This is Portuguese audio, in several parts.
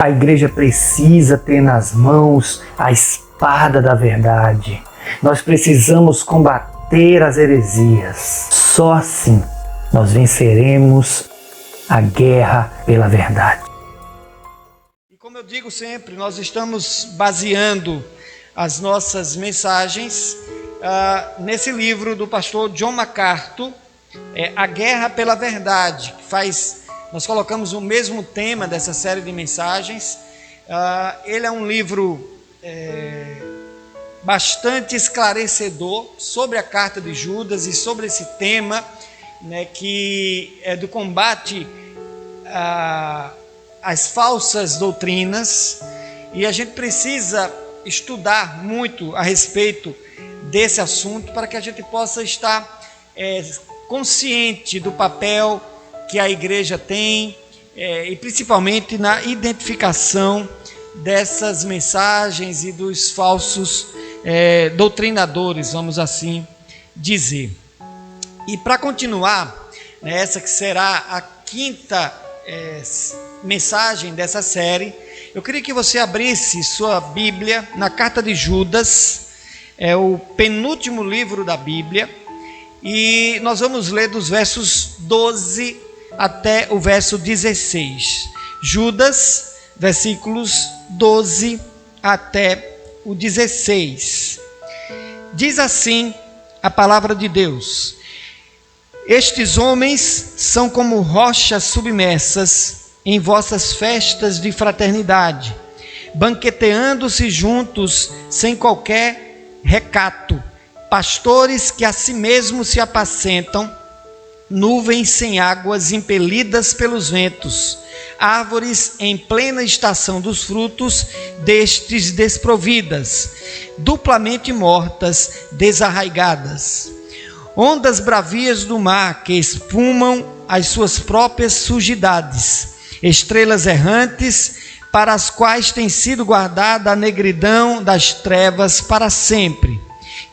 A igreja precisa ter nas mãos a espada da verdade. Nós precisamos combater as heresias. Só assim nós venceremos a guerra pela verdade. E como eu digo sempre, nós estamos baseando as nossas mensagens nesse livro do pastor John MacArthur, A Guerra pela Verdade, que nós colocamos o mesmo tema dessa série de mensagens. Ele é um livro bastante esclarecedor sobre a carta de Judas e sobre esse tema, né, que é do combate às falsas doutrinas, e a gente precisa estudar muito a respeito desse assunto para que a gente possa estar consciente do papel que a igreja tem, e principalmente na identificação dessas mensagens e dos falsos doutrinadores, vamos assim dizer. E para continuar, né, essa que será a quinta mensagem dessa série, eu queria que você abrisse sua Bíblia na carta de Judas, é o penúltimo livro da Bíblia, e nós vamos ler dos versos 12 até o verso 16. Judas, versículos 12 até o 16. Diz assim a palavra de Deus: estes homens são como rochas submersas em vossas festas de fraternidade, banqueteando-se juntos sem qualquer recato, pastores que a si mesmos se apacentam, nuvens sem águas impelidas pelos ventos, árvores em plena estação dos frutos destes desprovidas, duplamente mortas, desarraigadas, ondas bravias do mar que espumam as suas próprias sujidades, estrelas errantes para as quais tem sido guardada a negridão das trevas para sempre.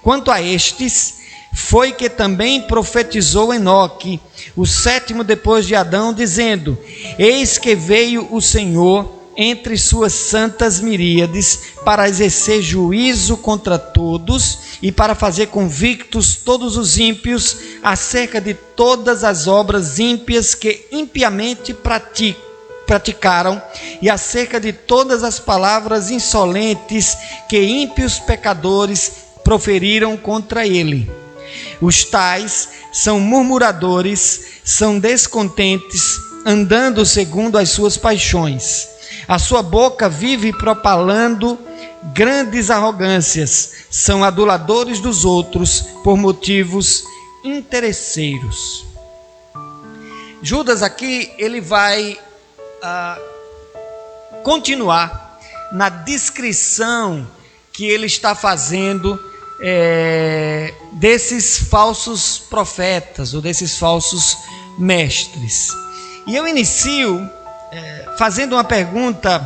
Quanto a estes, foi que também profetizou Enoque, o sétimo depois de Adão, dizendo: eis que veio o Senhor entre suas santas miríades para exercer juízo contra todos e para fazer convictos todos os ímpios acerca de todas as obras ímpias que impiamente praticaram e acerca de todas as palavras insolentes que ímpios pecadores proferiram contra ele. Os tais são murmuradores, são descontentes, andando segundo as suas paixões. A sua boca vive propalando grandes arrogâncias, são aduladores dos outros por motivos interesseiros. Judas aqui, ele vai continuar na descrição que ele está fazendo desses falsos profetas ou desses falsos mestres. E eu inicio fazendo uma pergunta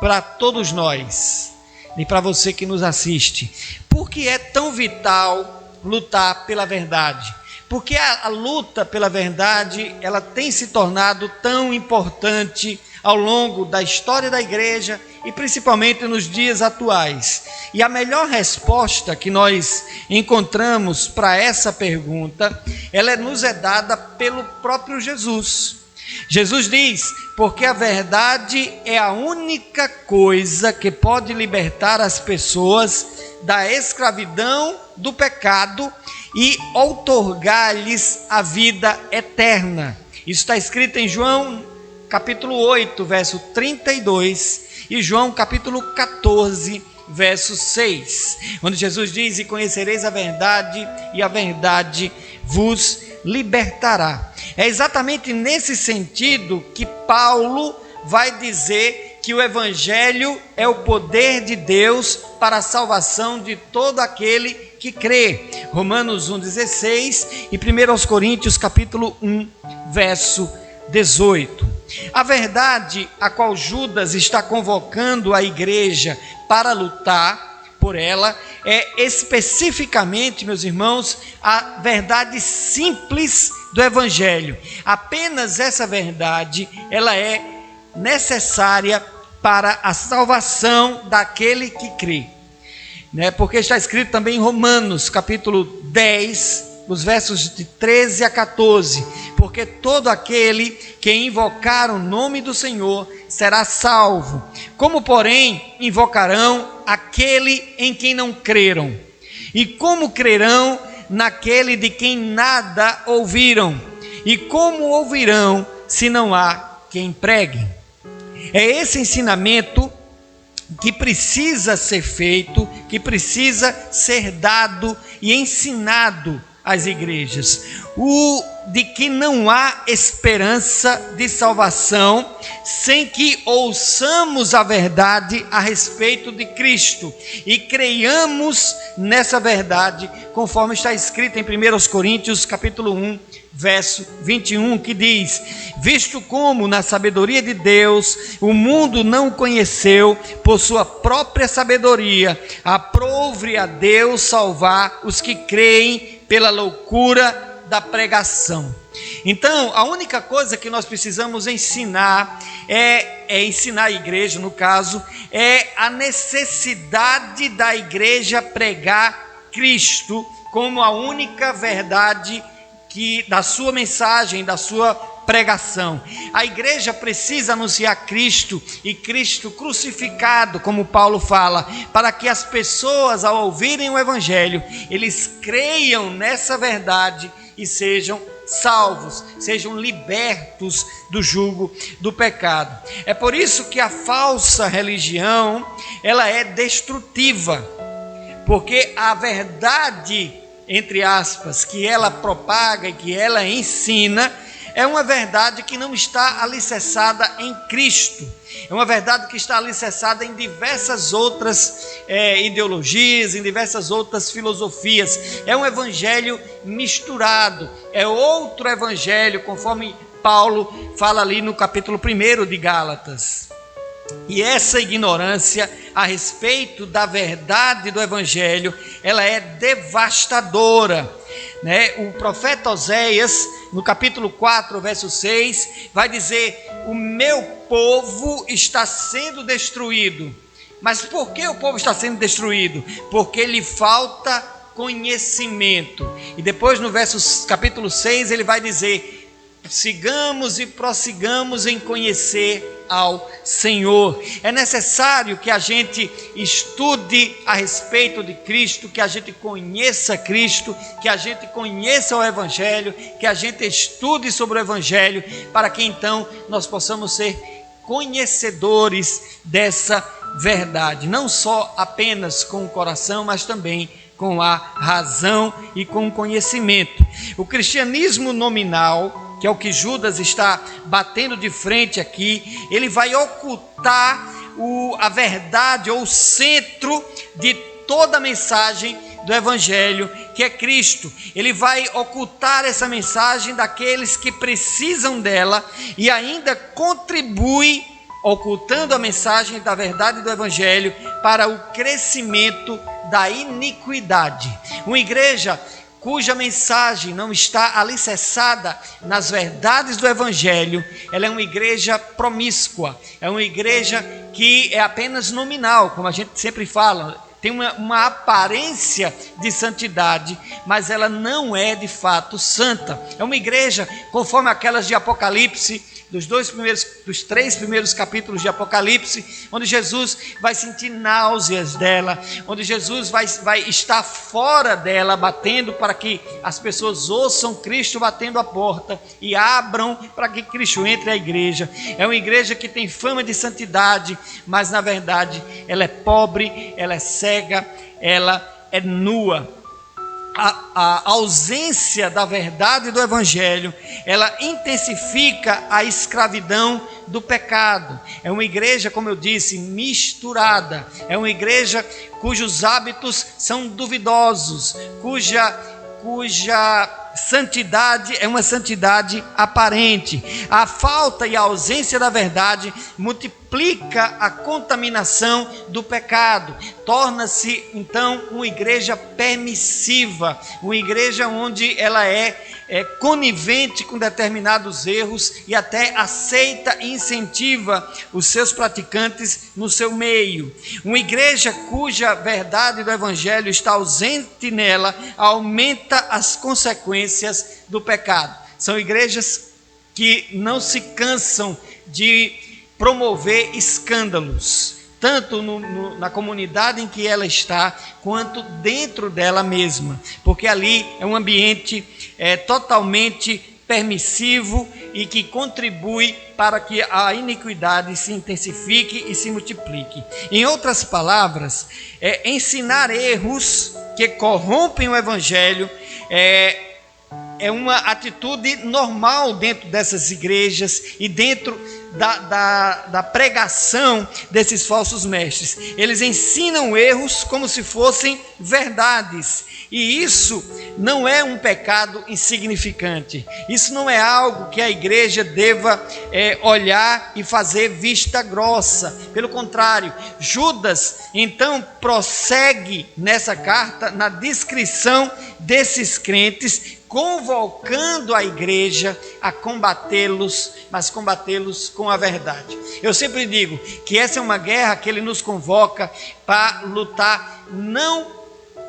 para todos nós e para você que nos assiste: por que é tão vital lutar pela verdade? Por que a luta pela verdade ela tem se tornado tão importante ao longo da história da igreja e principalmente nos dias atuais? E a melhor resposta que nós encontramos para essa pergunta, ela nos é dada pelo próprio Jesus. Jesus diz: porque a verdade é a única coisa que pode libertar as pessoas da escravidão do pecado e outorgar-lhes a vida eterna. Isso está escrito em João capítulo 8, verso 32 e João capítulo 14, verso 6, onde Jesus diz: e conhecereis a verdade, e a verdade vos libertará. É exatamente nesse sentido que Paulo vai dizer que o Evangelho é o poder de Deus para a salvação de todo aquele que crê. Romanos 1,16 e 1 Coríntios capítulo 1, verso 18. A verdade a qual Judas está convocando a igreja para lutar por ela é especificamente, meus irmãos, a verdade simples do Evangelho. Apenas essa verdade, ela é necessária para a salvação daquele que crê. Porque está escrito também em Romanos, capítulo 10, os versos de 13 a 14, porque todo aquele que invocar o nome do Senhor será salvo. Como, porém, invocarão aquele em quem não creram? E como crerão naquele de quem nada ouviram? E como ouvirão se não há quem pregue? É esse ensinamento que precisa ser feito, que precisa ser dado e ensinado às igrejas. O de que não há esperança de salvação sem que ouçamos a verdade a respeito de Cristo e creiamos nessa verdade, conforme está escrito em 1 Coríntios capítulo 1, verso 21, que diz: visto como na sabedoria de Deus o mundo não conheceu por sua própria sabedoria, aprouve a Deus salvar os que creem pela loucura da pregação. Então, a única coisa que nós precisamos ensinar ensinar a igreja, no caso, é a necessidade da igreja pregar Cristo como a única verdade da sua mensagem, da sua pregação. A igreja precisa anunciar Cristo e Cristo crucificado, como Paulo fala, para que as pessoas, ao ouvirem o evangelho, eles creiam nessa verdade e sejam salvos, sejam libertos do jugo do pecado. É por isso que a falsa religião, ela é destrutiva, porque a verdade, entre aspas, que ela propaga e que ela ensina, é uma verdade que não está alicerçada em Cristo. É uma verdade que está alicerçada em diversas outras ideologias, em diversas outras filosofias. É um evangelho misturado, é outro evangelho, conforme Paulo fala ali no capítulo 1 de Gálatas. E essa ignorância a respeito da verdade do evangelho, ela é devastadora, O profeta Oséias, no capítulo 4, verso 6, vai dizer: o meu povo está sendo destruído. Mas por que o povo está sendo destruído? Porque lhe falta conhecimento. E depois no capítulo 6 ele vai dizer: sigamos e prossigamos em conhecer ao Senhor. É necessário que a gente estude a respeito de Cristo, que a gente conheça Cristo, que a gente conheça o Evangelho, que a gente estude sobre o Evangelho, para que então nós possamos ser conhecedores dessa verdade, não só apenas com o coração, mas também com a razão e com o conhecimento. O cristianismo nominal, que é o que Judas está batendo de frente aqui, ele vai ocultar a verdade ou o centro de toda a mensagem do Evangelho, que é Cristo. Ele vai ocultar essa mensagem daqueles que precisam dela e ainda contribui ocultando a mensagem da verdade do Evangelho para o crescimento da iniquidade. Uma igreja cuja mensagem não está alicerçada nas verdades do Evangelho, ela é uma igreja promíscua, é uma igreja que é apenas nominal, como a gente sempre fala, tem uma aparência de santidade, mas ela não é de fato santa. É uma igreja conforme aquelas de Apocalipse, dos 3 primeiros capítulos de Apocalipse, onde Jesus vai sentir náuseas dela, onde Jesus vai estar fora dela, batendo para que as pessoas ouçam Cristo batendo a porta e abram para que Cristo entre à igreja. É uma igreja que tem fama de santidade, mas na verdade ela é pobre, ela é cega, ela é nua. A ausência da verdade do Evangelho, ela intensifica a escravidão do pecado. É uma igreja, como eu disse, misturada. É uma igreja cujos hábitos são duvidosos, cuja santidade é uma santidade aparente. A falta e a ausência da verdade multiplica a contaminação do pecado. Torna-se então uma igreja permissiva, uma igreja onde ela é conivente com determinados erros e até aceita e incentiva os seus praticantes no seu meio. Uma igreja cuja verdade do evangelho está ausente nela aumenta as consequências do pecado. São igrejas que não se cansam de promover escândalos, tanto na comunidade em que ela está, quanto dentro dela mesma, porque ali é um ambiente totalmente permissivo e que contribui para que a iniquidade se intensifique e se multiplique. Em outras palavras, ensinar erros que corrompem o evangelho é uma atitude normal dentro dessas igrejas e dentro da pregação desses falsos mestres. Eles ensinam erros como se fossem verdades, e isso não é um pecado insignificante. Isso não é algo que a igreja deva olhar e fazer vista grossa. Pelo contrário, Judas então prossegue nessa carta na descrição desses crentes, convocando a igreja a combatê-los, mas combatê-los com a verdade. Eu sempre digo que essa é uma guerra que ele nos convoca para lutar não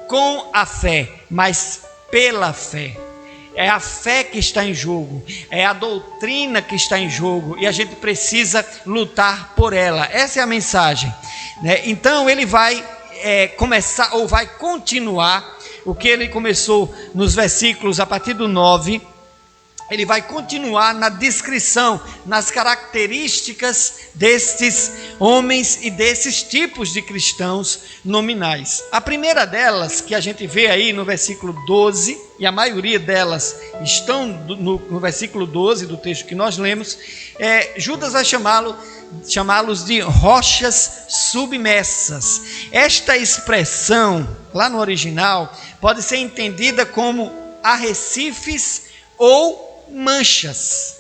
com a fé, mas pela fé. É a fé que está em jogo, é a doutrina que está em jogo, e a gente precisa lutar por ela. Essa é a mensagem, né? Então ele vai começar, ou vai continuar o que ele começou nos versículos a partir do 9, ele vai continuar na descrição, nas características destes homens e desses tipos de cristãos nominais. A primeira delas, que a gente vê aí no versículo 12, e a maioria delas estão no versículo 12 do texto que nós lemos, Judas vai chamá-los de rochas submersas. Esta expressão, lá no original, pode ser entendida como arrecifes ou manchas.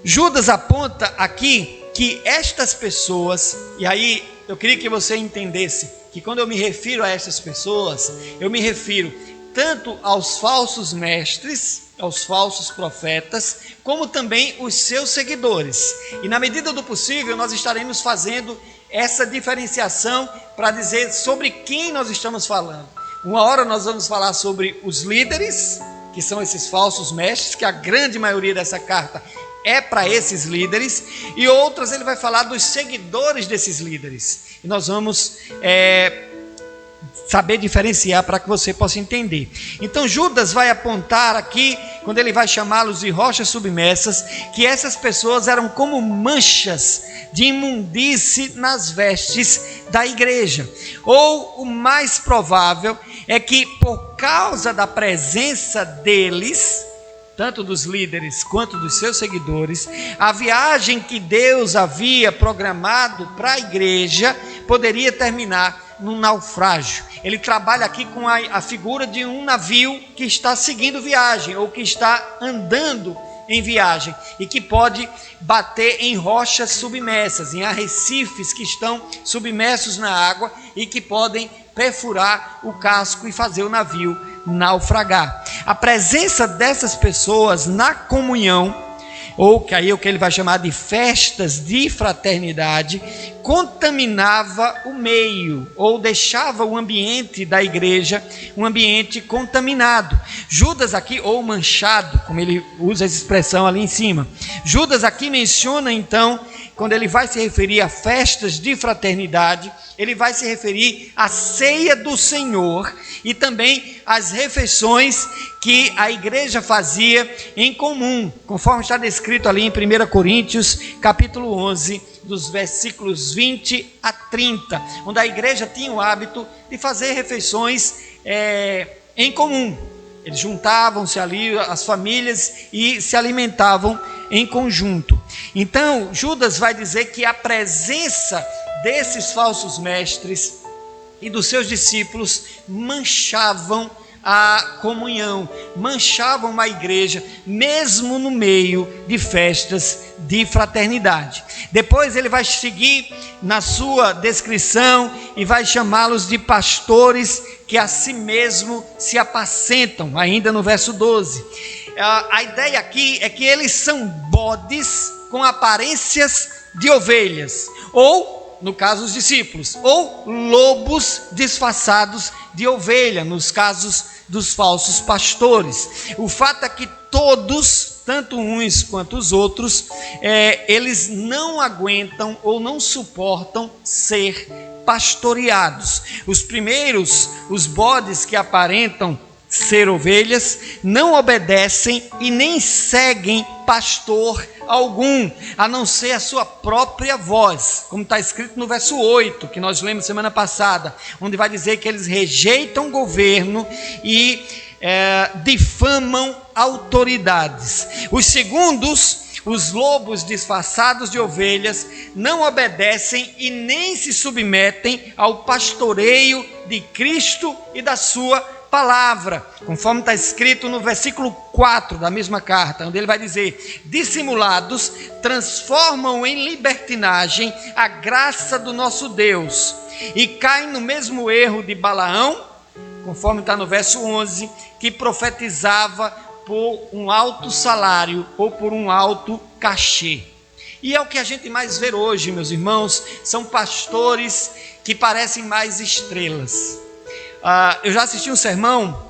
Judas aponta aqui que estas pessoas, e aí eu queria que você entendesse que quando eu me refiro a estas pessoas, eu me refiro tanto aos falsos mestres, aos falsos profetas, como também os seus seguidores. E na medida do possível nós estaremos fazendo essa diferenciação para dizer sobre quem nós estamos falando. Uma hora nós vamos falar sobre os líderes, que são esses falsos mestres, que a grande maioria dessa carta é para esses líderes, e outras ele vai falar dos seguidores desses líderes. E nós vamos saber diferenciar para que você possa entender. Então Judas vai apontar aqui, quando ele vai chamá-los de rochas submersas, que essas pessoas eram como manchas de imundície nas vestes da igreja. Ou o mais provável é que por causa da presença deles, tanto dos líderes quanto dos seus seguidores, a viagem que Deus havia programado para a igreja poderia terminar num naufrágio. Ele trabalha aqui com a figura de um navio que está seguindo viagem, ou que está andando em viagem, e que pode bater em rochas submersas, em arrecifes que estão submersos na água e que podem perfurar o casco e fazer o navio naufragar. A presença dessas pessoas na comunhão, ou que aí é o que ele vai chamar de festas de fraternidade, contaminava o meio, ou deixava o ambiente da igreja um ambiente contaminado. Judas aqui, ou manchado, como ele usa essa expressão ali em cima. Judas aqui menciona então, quando ele vai se referir a festas de fraternidade, ele vai se referir à ceia do Senhor e também às refeições que a igreja fazia em comum, conforme está descrito ali em 1 Coríntios, capítulo 11, dos versículos 20 a 30, onde a igreja tinha o hábito de fazer refeições em comum. Eles juntavam-se ali, as famílias, e se alimentavam em conjunto. Então, Judas vai dizer que a presença desses falsos mestres e dos seus discípulos manchavam a comunhão, manchavam a igreja, mesmo no meio de festas de fraternidade. Depois ele vai seguir na sua descrição e vai chamá-los de pastores que a si mesmo se apacentam, ainda no verso 12. a ideia aqui é que eles são bodes com aparências de ovelhas, ou, no caso, os discípulos, ou lobos disfarçados de ovelha, nos casos dos falsos pastores. O fato é que todos, tanto uns quanto os outros, eles não aguentam ou não suportam ser pastoreados. Os primeiros, os bodes que aparentam ser ovelhas, não obedecem e nem seguem pastor algum, a não ser a sua própria voz, como está escrito no verso 8, que nós lemos semana passada, onde vai dizer que eles rejeitam o governo e difamam autoridades. Os segundos, os lobos disfarçados de ovelhas, não obedecem e nem se submetem ao pastoreio de Cristo e da sua palavra, conforme está escrito no versículo 4 da mesma carta, onde ele vai dizer: dissimulados, transformam em libertinagem a graça do nosso Deus, e caem no mesmo erro de Balaão, conforme está no verso 11, que profetizava por um alto salário ou por um alto cachê. E é o que a gente mais vê hoje, meus irmãos, são pastores que parecem mais estrelas. Eu já assisti um sermão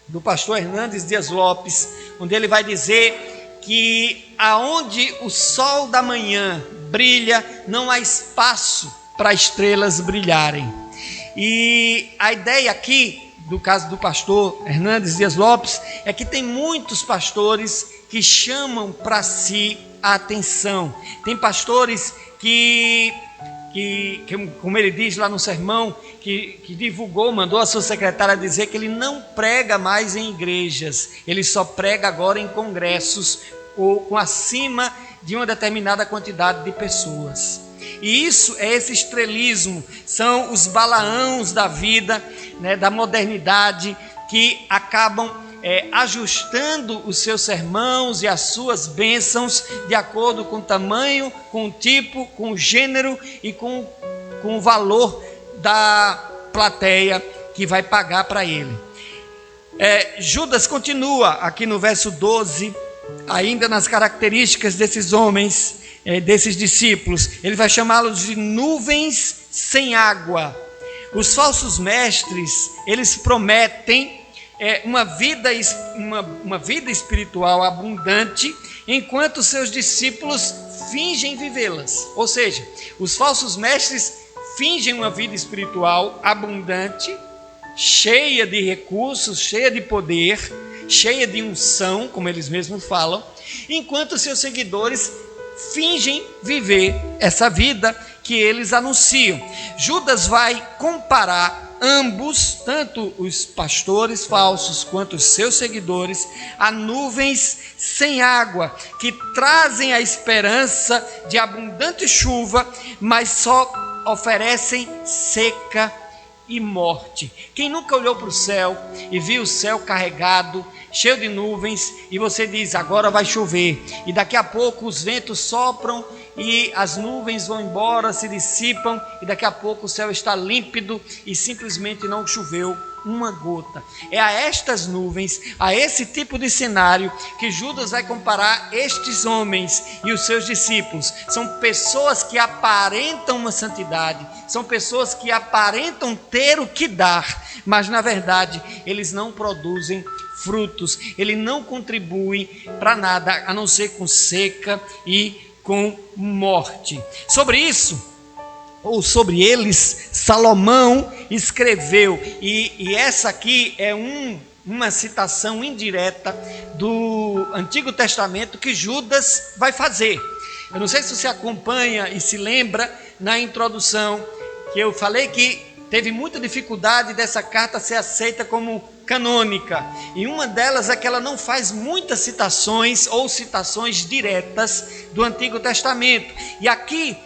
do pastor Hernandes Dias Lopes, onde ele vai dizer que aonde o sol da manhã brilha, não há espaço para estrelas brilharem. E a ideia aqui, do caso do pastor Hernandes Dias Lopes, é que tem muitos pastores que chamam para si a atenção. Tem pastores que, como ele diz lá no sermão, que divulgou, mandou a sua secretária dizer que ele não prega mais em igrejas, ele só prega agora em congressos ou com acima de uma determinada quantidade de pessoas. E isso é esse estrelismo, são os Balaãos da vida, né, da modernidade, que acabam ajustando os seus sermãos e as suas bênçãos de acordo com o tamanho, com o tipo, com o gênero e com o valor da plateia que vai pagar para ele. Judas continua aqui no verso 12, ainda nas características desses homens, desses discípulos. Ele vai chamá-los de nuvens sem água. Os falsos mestres, eles prometem uma vida espiritual abundante, enquanto seus discípulos fingem vivê-las. Ou seja, os falsos mestres fingem uma vida espiritual abundante, cheia de recursos, cheia de poder, cheia de unção, como eles mesmos falam, enquanto seus seguidores fingem viver essa vida que eles anunciam. Judas vai comparar ambos, tanto os pastores falsos quanto os seus seguidores, a nuvens sem água, que trazem a esperança de abundante chuva, mas só oferecem seca e morte. Quem nunca olhou para o céu e viu o céu carregado, cheio de nuvens, e você diz: agora vai chover, e daqui a pouco os ventos sopram e as nuvens vão embora, se dissipam, e daqui a pouco o céu está límpido e simplesmente não choveu uma gota. É a estas nuvens, a esse tipo de cenário, que Judas vai comparar estes homens e os seus discípulos. São pessoas que aparentam uma santidade, são pessoas que aparentam ter o que dar, mas na verdade eles não produzem frutos, eles não contribuem para nada, a não ser com seca e com morte. Sobre isso, ou sobre eles, Salomão escreveu, e essa aqui é uma citação indireta do Antigo Testamento que Judas vai fazer. Eu não sei se você acompanha e se lembra na introdução que eu falei que teve muita dificuldade dessa carta ser aceita como canônica, e uma delas é que ela não faz muitas citações ou citações diretas do Antigo Testamento. E aqui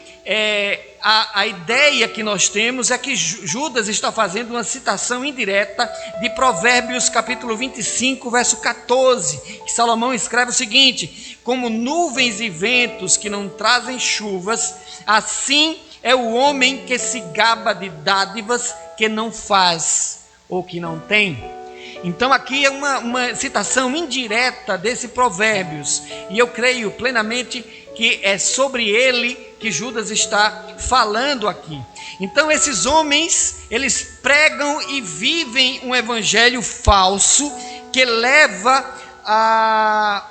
a ideia que nós temos é que Judas está fazendo uma citação indireta de Provérbios capítulo 25, verso 14, que Salomão escreve o seguinte: como nuvens e ventos que não trazem chuvas, assim é o homem que se gaba de dádivas que não faz ou que não tem. Então aqui é uma citação indireta desse Provérbios, e eu creio plenamente que é sobre ele que Judas está falando aqui. Então esses homens, eles pregam e vivem um evangelho falso que leva a...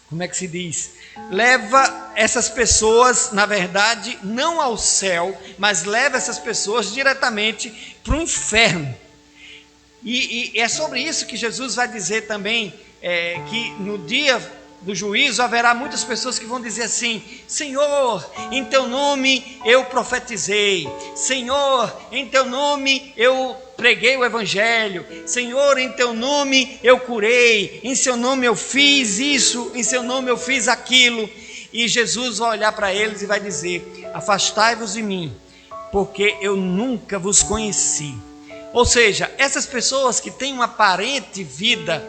como é que se diz? Leva essas pessoas, na verdade, não ao céu, mas leva essas pessoas diretamente para o inferno. E é sobre isso que Jesus vai dizer também, que no dia do juízo haverá muitas pessoas que vão dizer assim: Senhor, em teu nome eu profetizei, Senhor, em teu nome eu preguei o evangelho, Senhor, em teu nome eu curei, em seu nome eu fiz isso, em seu nome eu fiz aquilo. E Jesus vai olhar para eles e vai dizer: afastai-vos de mim, porque eu nunca vos conheci. Ou seja, essas pessoas que têm uma aparente vida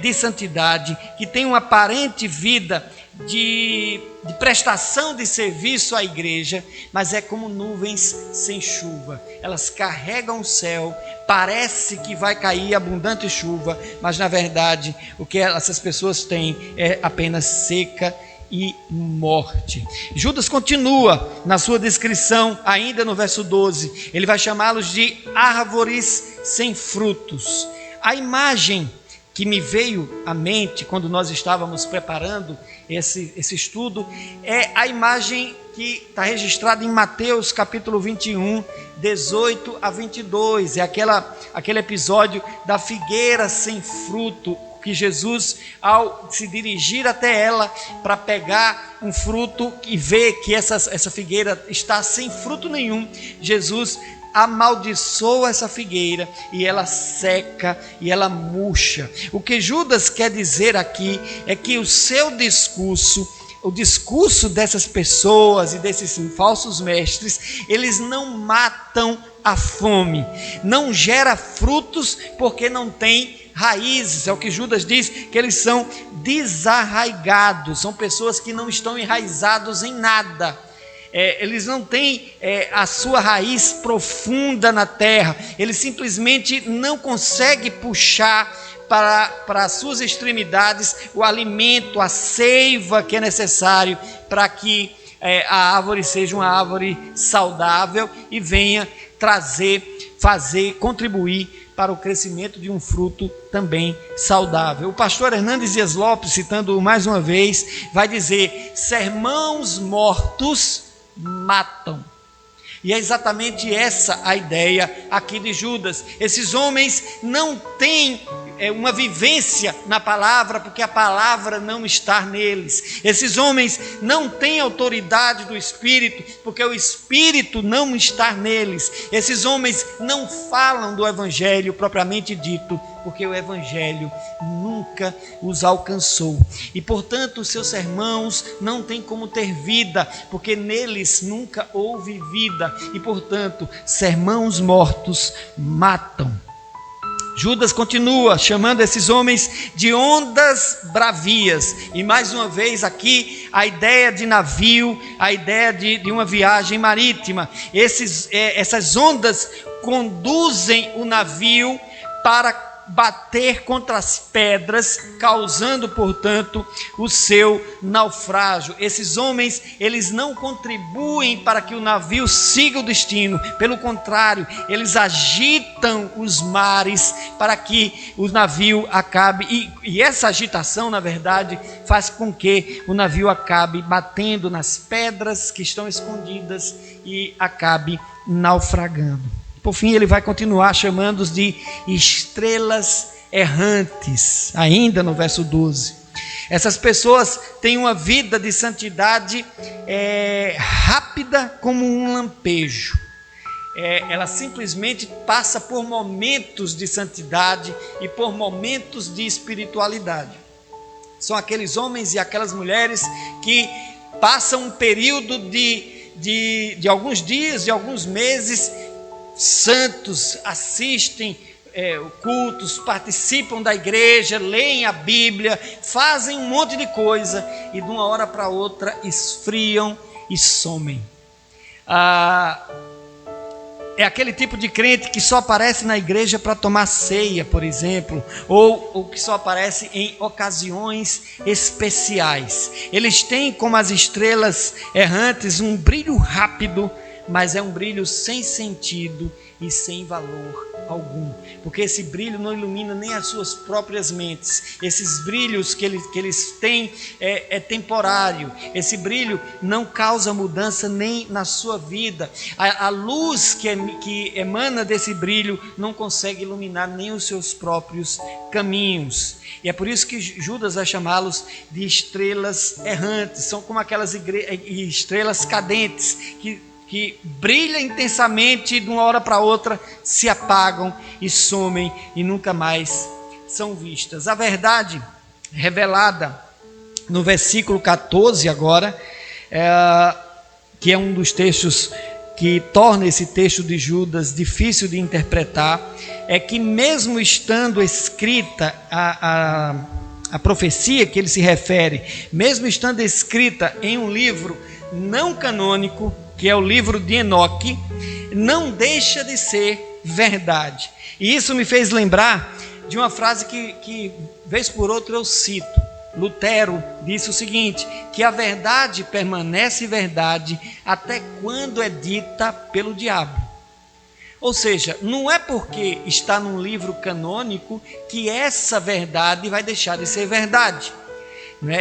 de santidade, que têm uma aparente vida de prestação de serviço à igreja, mas é como nuvens sem chuva. Elas carregam o céu, parece que vai cair abundante chuva, mas na verdade o que essas pessoas têm é apenas seca e morte. Judas continua na sua descrição, ainda no verso 12, ele vai chamá-los de árvores sem frutos. A imagem que me veio à mente quando nós estávamos preparando esse estudo é a imagem que está registrada em Mateus capítulo 21, 18 a 22, é aquele episódio da figueira sem fruto, que Jesus, ao se dirigir até ela para pegar um fruto e ver que essa figueira está sem fruto nenhum, Jesus amaldiçoa essa figueira e ela seca e ela murcha. O que Judas quer dizer aqui é que o seu discurso, o discurso dessas pessoas e desses falsos mestres, eles não matam a fome, não gera frutos porque não tem raízes. É o que Judas diz, que eles são desarraigados, são pessoas que não estão enraizados em nada. Eles não têm a sua raiz profunda na terra, eles simplesmente não conseguem puxar para as suas extremidades o alimento, a seiva que é necessário para que a árvore seja uma árvore saudável e venha contribuir para o crescimento de um fruto também saudável. O pastor Hernandes Dias Lopes, citando mais uma vez, vai dizer: sermãos mortos matam. E é exatamente essa a ideia aqui de Judas. Esses homens não têm uma vivência na palavra, porque a palavra não está neles. Esses homens não têm autoridade do Espírito, porque o Espírito não está neles. Esses homens não falam do Evangelho propriamente dito, porque o Evangelho nunca os alcançou. E portanto os seus sermãos não têm como ter vida, porque neles nunca houve vida. E portanto sermãos mortos matam. Judas continua chamando esses homens de ondas bravias, e mais uma vez aqui a ideia de navio, a ideia de uma viagem marítima. Essas ondas conduzem o navio para bater contra as pedras, causando, portanto, o seu naufrágio. Esses homens, eles não contribuem para que o navio siga o destino, pelo contrário, eles agitam os mares para que o navio acabe, e essa agitação, na verdade, faz com que o navio acabe batendo nas pedras que estão escondidas e acabe naufragando. Por fim, ele vai continuar chamando-os de estrelas errantes, ainda no verso 12. Essas pessoas têm uma vida de santidade rápida como um lampejo. Ela simplesmente passa por momentos de santidade e por momentos de espiritualidade. São aqueles homens e aquelas mulheres que passam um período de alguns dias, de alguns meses, santos, assistem cultos, participam da igreja, leem a Bíblia, fazem um monte de coisa e de uma hora para outra esfriam e somem. é aquele tipo de crente que só aparece na igreja para tomar ceia, por exemplo, ou que só aparece em ocasiões especiais. Eles têm, como as estrelas errantes, um brilho rápido, mas é um brilho sem sentido e sem valor algum, porque esse brilho não ilumina nem as suas próprias mentes. Esses brilhos que eles têm é temporário. Esse brilho não causa mudança nem na sua vida. A luz que emana desse brilho não consegue iluminar nem os seus próprios caminhos. E é por isso que Judas vai chamá-los de estrelas errantes. São como aquelas estrelas cadentes que brilham intensamente, de uma hora para outra se apagam e somem e nunca mais são vistas. A verdade revelada no versículo 14 agora, que é um dos textos que torna esse texto de Judas difícil de interpretar, é que mesmo estando escrita a profecia que ele se refere, mesmo estando escrita em um livro não canônico, que é o livro de Enoque, não deixa de ser verdade. E isso me fez lembrar de uma frase que vez por outra eu cito. Lutero disse o seguinte, que a verdade permanece verdade até quando é dita pelo diabo. Ou seja, não é porque está num livro canônico que essa verdade vai deixar de ser verdade.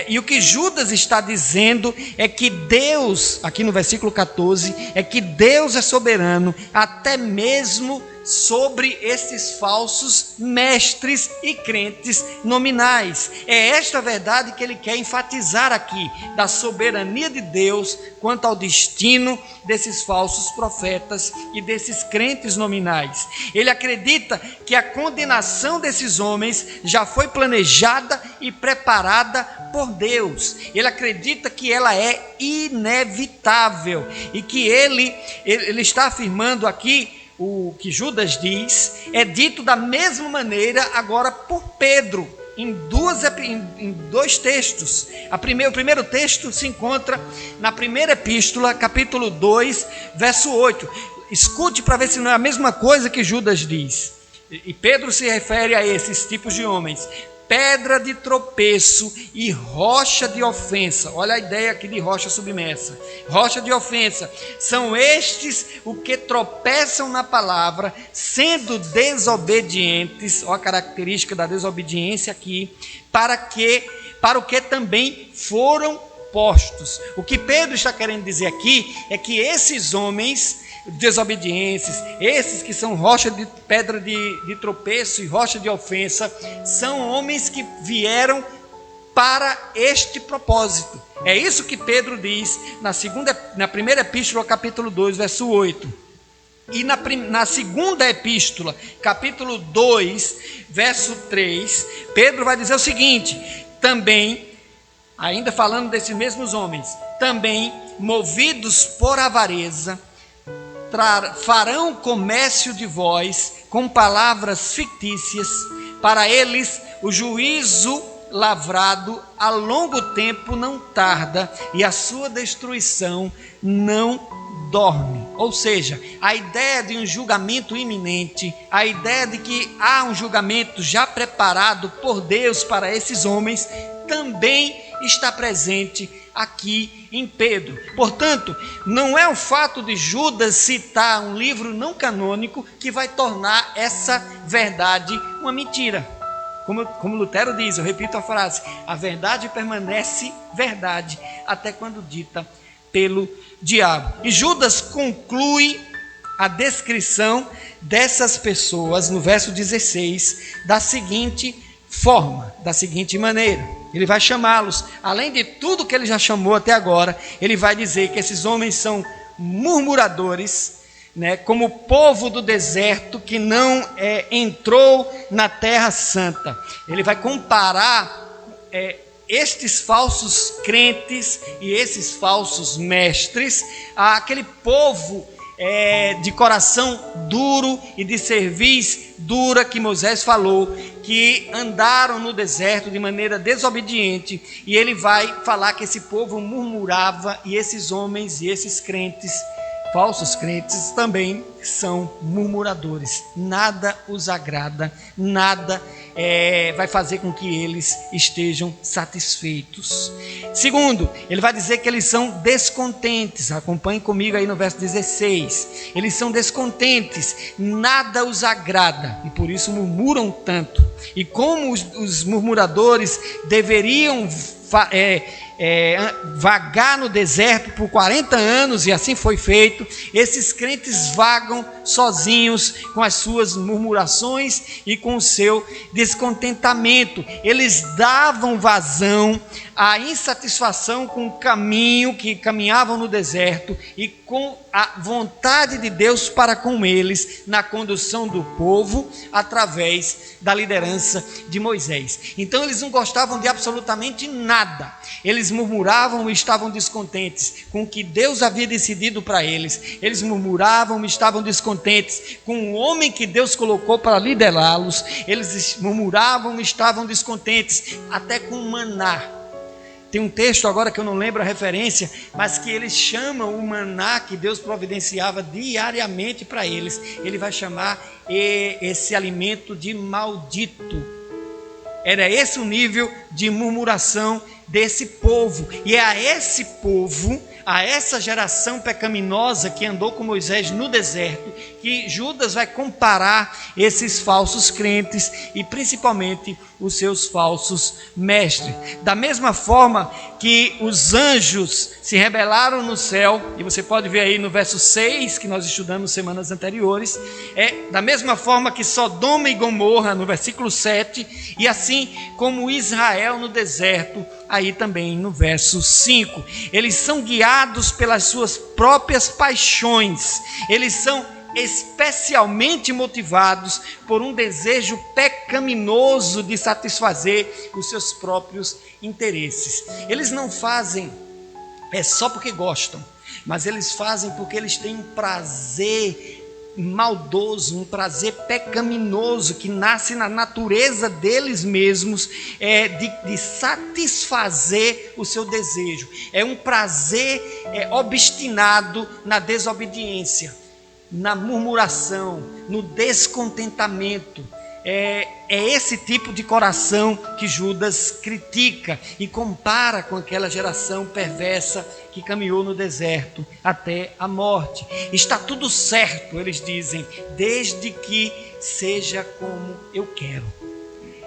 E o que Judas está dizendo é que Deus, aqui no versículo 14, é que Deus é soberano até mesmo sobre esses falsos mestres e crentes nominais. É esta verdade que ele quer enfatizar aqui, da soberania de Deus quanto ao destino desses falsos profetas e desses crentes nominais. Ele acredita que a condenação desses homens já foi planejada e preparada por Deus. Ele acredita que ela é inevitável e que ele está afirmando aqui. O que Judas diz é dito da mesma maneira agora por Pedro, em dois textos. O primeiro texto se encontra na primeira epístola, capítulo 2, verso 8. Escute para ver se não é a mesma coisa que Judas diz. E Pedro se refere a esses tipos de homens: pedra de tropeço e rocha de ofensa. Olha a ideia aqui de rocha submersa. Rocha de ofensa. São estes o que tropeçam na palavra, sendo desobedientes. Olha a característica da desobediência aqui. Para o que também foram postos. O que Pedro está querendo dizer aqui é que esses homens desobedientes, esses que são pedra de tropeço e rocha de ofensa, são homens que vieram para este propósito. É isso que Pedro diz na primeira epístola, capítulo 2, verso 8. E na segunda epístola, capítulo 2, verso 3, Pedro vai dizer o seguinte: também, ainda falando desses mesmos homens, também movidos por avareza, farão comércio de vós com palavras fictícias, para eles o juízo lavrado a longo tempo não tarda, e a sua destruição não dorme. Ou seja, a ideia de um julgamento iminente, a ideia de que há um julgamento já preparado por Deus para esses homens, também está presente aqui em Pedro. Portanto, não é o fato de Judas citar um livro não canônico que vai tornar essa verdade uma mentira. Como Lutero diz, eu repito a frase: a verdade permanece verdade até quando dita pelo diabo. E Judas conclui a descrição dessas pessoas no verso 16 da seguinte forma, da seguinte maneira. Ele vai chamá-los, além de tudo que ele já chamou até agora, ele vai dizer que esses homens são murmuradores, como o povo do deserto que não entrou na terra santa. Ele vai comparar estes falsos crentes e esses falsos mestres àquele povo de coração duro e de cerviz dura que Moisés falou, que andaram no deserto de maneira desobediente. E ele vai falar que esse povo murmurava, e esses homens e esses crentes falsos crentes também são murmuradores. Nada os agrada, nada vai fazer com que eles estejam satisfeitos. Segundo, ele vai dizer que eles são descontentes. Acompanhe comigo aí no verso 16. Eles são descontentes, nada os agrada e por isso murmuram tanto. E como os murmuradores deveriam vagar no deserto por 40 anos, e assim foi feito, esses crentes vagam sozinhos com as suas murmurações e com o seu descontentamento. Eles davam vazão à insatisfação com o caminho que caminhavam no deserto e com a vontade de Deus para com eles na condução do povo através da liderança de Moisés. Então eles não gostavam de absolutamente nada. Eles murmuravam e estavam descontentes com o que Deus havia decidido para eles. Eles murmuravam e estavam descontentes com o homem que Deus colocou para liderá-los. Eles murmuravam e estavam descontentes até com o maná. Tem um texto agora que eu não lembro a referência, mas que eles chamam o maná que Deus providenciava diariamente para eles. Ele vai chamar esse alimento de maldito. Era esse o nível de murmuração desse povo. E é a esse povo, a essa geração pecaminosa que andou com Moisés no deserto, que Judas vai comparar esses falsos crentes e principalmente os seus falsos mestres. Da mesma forma que os anjos se rebelaram no céu, e você pode ver aí no verso 6 que nós estudamos semanas anteriores, da mesma forma que Sodoma e Gomorra no versículo 7, e assim como Israel no deserto, aí também no verso 5. Eles são guiados pelas suas próprias paixões. Eles são especialmente motivados por um desejo pecaminoso de satisfazer os seus próprios interesses. Eles não fazem só porque gostam, mas eles fazem porque eles têm um prazer maldoso, um prazer pecaminoso que nasce na natureza deles mesmos, de satisfazer o seu desejo. É um prazer obstinado na desobediência, na murmuração, no descontentamento. É esse tipo de coração que Judas critica e compara com aquela geração perversa que caminhou no deserto até a morte. Está tudo certo, eles dizem, desde que seja como eu quero.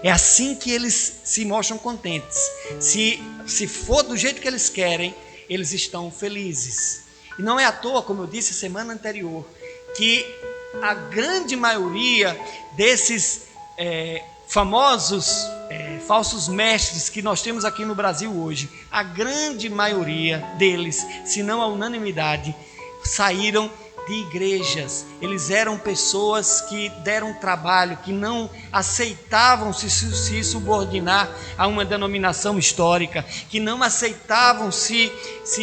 É assim que eles se mostram contentes. Se for do jeito que eles querem, eles estão felizes. E não é à toa, como eu disse semana anterior, que a grande maioria desses famosos falsos mestres que nós temos aqui no Brasil hoje, a grande maioria deles, se não a unanimidade, saíram de igrejas. Eles eram pessoas que deram trabalho, que não aceitavam se subordinar a uma denominação histórica, que não aceitavam se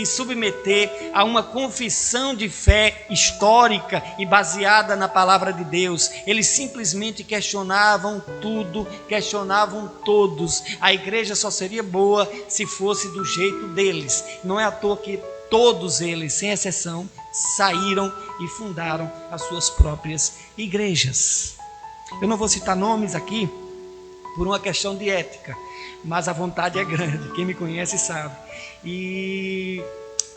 submeter a uma confissão de fé histórica e baseada na palavra de Deus. Eles simplesmente questionavam tudo, questionavam todos. A igreja só seria boa se fosse do jeito deles. Não é à toa que todos eles, sem exceção, saíram e fundaram as suas próprias igrejas. Eu não vou citar nomes aqui por uma questão de ética, mas a vontade é grande, quem me conhece sabe.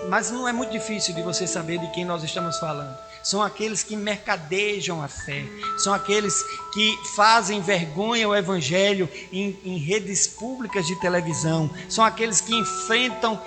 Mas não é muito difícil de você saber de quem nós estamos falando. São aqueles que mercadejam a fé, são aqueles que fazem vergonha ao evangelho em redes públicas de televisão, são aqueles que enfrentam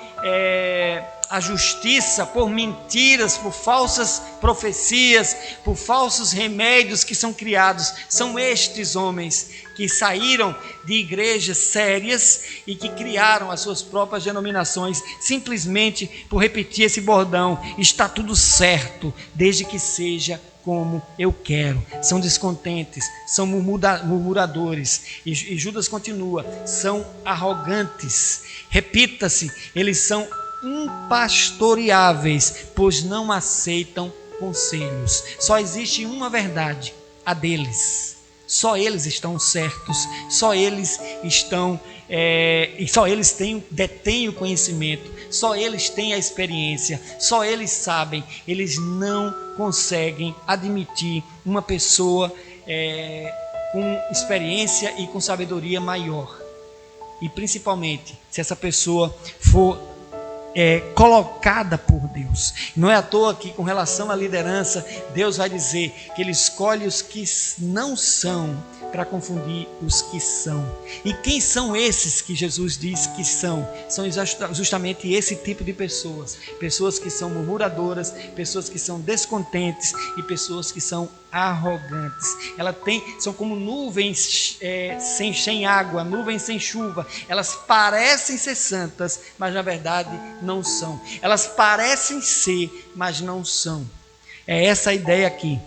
a justiça por mentiras, por falsas profecias, por falsos remédios que são criados. São estes homens que saíram de igrejas sérias e que criaram as suas próprias denominações, simplesmente por repetir esse bordão: está tudo certo, desde que seja como eu quero. São descontentes, são murmuradores. E Judas continua: são arrogantes. Repita-se, eles são impastoreáveis, pois não aceitam conselhos. Só existe uma verdade, a deles. Só eles estão certos, só eles estão e só eles detêm o conhecimento, só eles têm a experiência, só eles sabem. Eles não conseguem admitir uma pessoa com experiência e com sabedoria maior. E principalmente se essa pessoa for colocada por Deus. Não é à toa que, com relação à liderança, Deus vai dizer que Ele escolhe os que não são para confundir os que são. E quem são esses que Jesus diz que são? São justamente esse tipo de pessoas. Pessoas que são murmuradoras, pessoas que são descontentes e pessoas que são arrogantes. São como nuvens sem água, nuvens sem chuva. Elas parecem ser santas, mas na verdade não são. Elas parecem ser, mas não são. É essa a ideia aqui.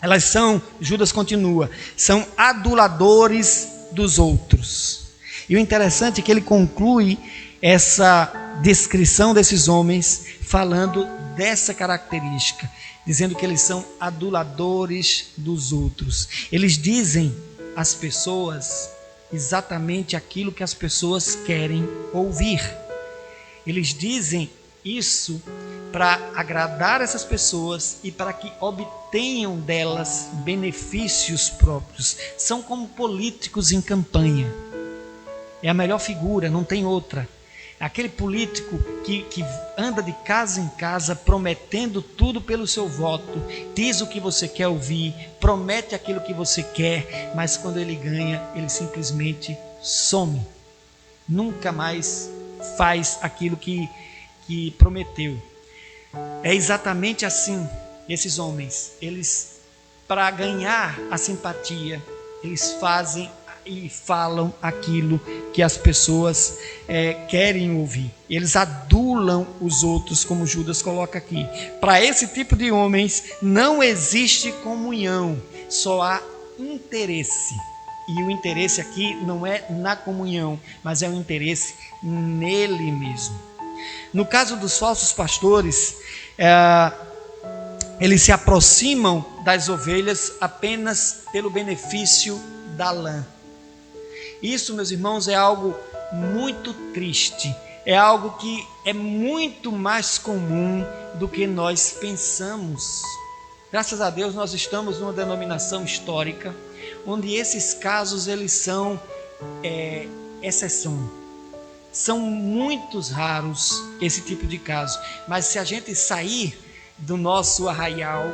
Elas são, Judas continua, são aduladores dos outros. E o interessante é que ele conclui essa descrição desses homens falando dessa característica, dizendo que eles são aduladores dos outros. Eles dizem às pessoas exatamente aquilo que as pessoas querem ouvir. Eles dizem isso para agradar essas pessoas e para que obtenham delas benefícios próprios. São como políticos em campanha. É a melhor figura, não tem outra. Aquele político que anda de casa em casa prometendo tudo pelo seu voto, diz o que você quer ouvir, promete aquilo que você quer, mas quando ele ganha, ele simplesmente some. Nunca mais faz aquilo que prometeu. É exatamente assim. Esses homens, eles, para ganhar a simpatia, eles fazem e falam aquilo que as pessoas querem ouvir. Eles adulam os outros, como Judas coloca aqui. Para esse tipo de homens não existe comunhão, só há interesse. E o interesse aqui não é na comunhão, mas é o interesse nele mesmo. No caso dos falsos pastores, eles se aproximam das ovelhas apenas pelo benefício da lã. Isso, meus irmãos, é algo muito triste. É algo que é muito mais comum do que nós pensamos. Graças a Deus nós estamos numa denominação histórica onde esses casos eles são exceção. São muitos raros esse tipo de caso, mas se a gente sair do nosso arraial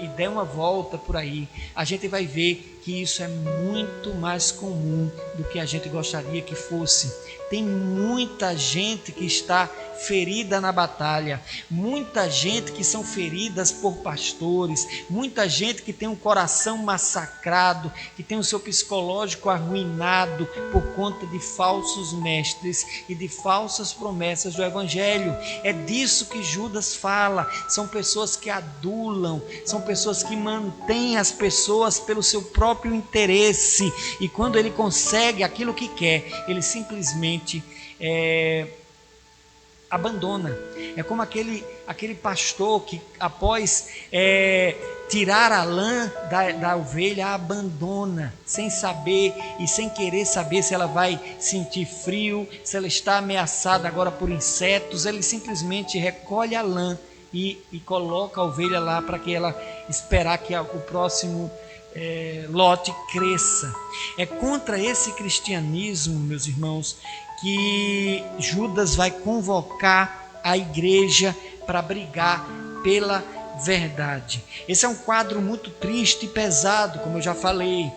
e der uma volta por aí, a gente vai ver que isso é muito mais comum do que a gente gostaria que fosse. Tem muita gente que está ferida na batalha, muita gente que são feridas por pastores, muita gente que tem um coração massacrado, que tem o seu psicológico arruinado por conta de falsos mestres e de falsas promessas do Evangelho. É disso que Judas fala. São pessoas que adulam, são pessoas que mantêm as pessoas pelo seu próprio interesse, e quando ele consegue aquilo que quer, ele simplesmente abandona. É como aquele pastor que, após tirar a lã da ovelha, a abandona, sem saber e sem querer saber se ela vai sentir frio, se ela está ameaçada agora por insetos. Ele simplesmente recolhe a lã e coloca a ovelha lá para que ela esperar que o próximo lote cresça. É contra esse cristianismo, meus irmãos, que Judas vai convocar a igreja para brigar pela verdade. Esse é um quadro muito triste e pesado, como eu já falei.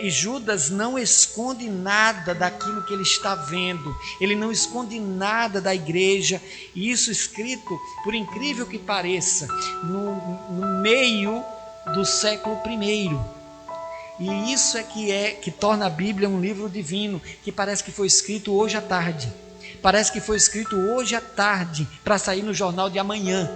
E Judas não esconde nada daquilo que ele está vendo. Ele não esconde nada da igreja. E isso escrito, por incrível que pareça, no meio do século I. E isso que torna a Bíblia um livro divino, que parece que foi escrito hoje à tarde. Parece que foi escrito hoje à tarde para sair no jornal de amanhã.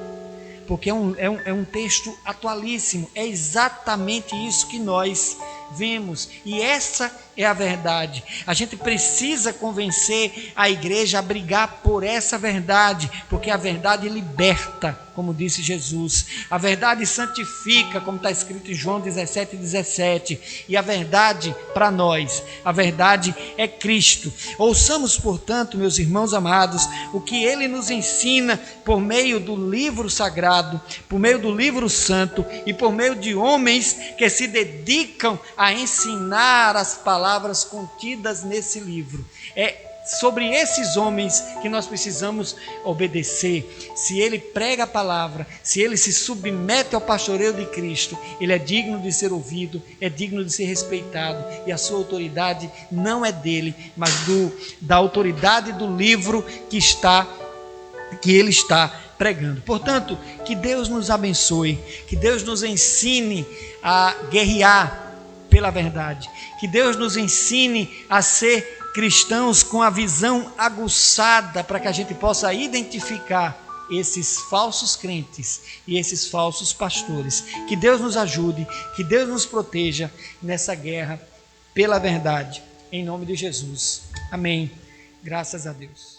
Porque é um texto atualíssimo. É exatamente isso que nós vemos. E essa é a verdade. A gente precisa convencer a igreja a brigar por essa verdade, porque a verdade liberta, como disse Jesus. A verdade santifica, como está escrito em João 17:17. E a verdade para nós, a verdade é Cristo. Ouçamos, portanto, meus irmãos amados, o que ele nos ensina por meio do livro sagrado, por meio do livro santo e por meio de homens que se dedicam a ensinar as palavras contidas nesse livro. É sobre esses homens que nós precisamos obedecer. Se ele prega a palavra, se ele se submete ao pastoreio de Cristo, ele é digno de ser ouvido, é digno de ser respeitado, e a sua autoridade não é dele, mas da autoridade do livro que ele está pregando. Portanto, que Deus nos abençoe, que Deus nos ensine a guerrear pela verdade, que Deus nos ensine a ser cristãos com a visão aguçada, para que a gente possa identificar esses falsos crentes e esses falsos pastores. Que Deus nos ajude, que Deus nos proteja nessa guerra pela verdade, em nome de Jesus. Amém. Graças a Deus.